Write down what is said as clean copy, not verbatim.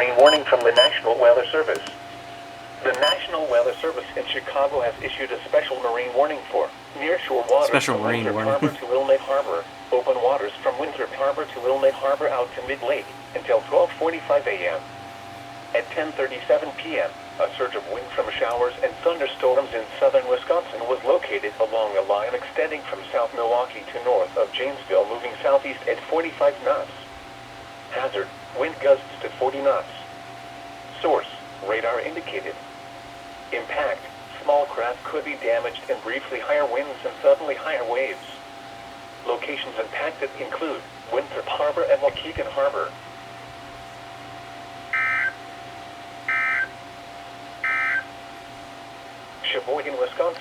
marine warning from the National Weather Service. The National Weather Service in Chicago has issued a special marine warning for nearshore waters Special from marine Winthrop warning. Harbor to Little Neck Harbor, open waters from Winthrop Harbor to Little Neck Harbor out to mid-lake until 12:45 a.m. At 10:37 p.m., a surge of wind from showers and thunderstorms in southern Wisconsin was located along a line extending from South Milwaukee to north of Janesville, moving southeast at 45 knots. Hazard, wind gusts to 40 knots. Source, radar indicated. Impact, small craft could be damaged and briefly higher winds and suddenly higher waves. Locations impacted include Winthrop Harbor and Waukegan Harbor. Sheboygan, Wisconsin.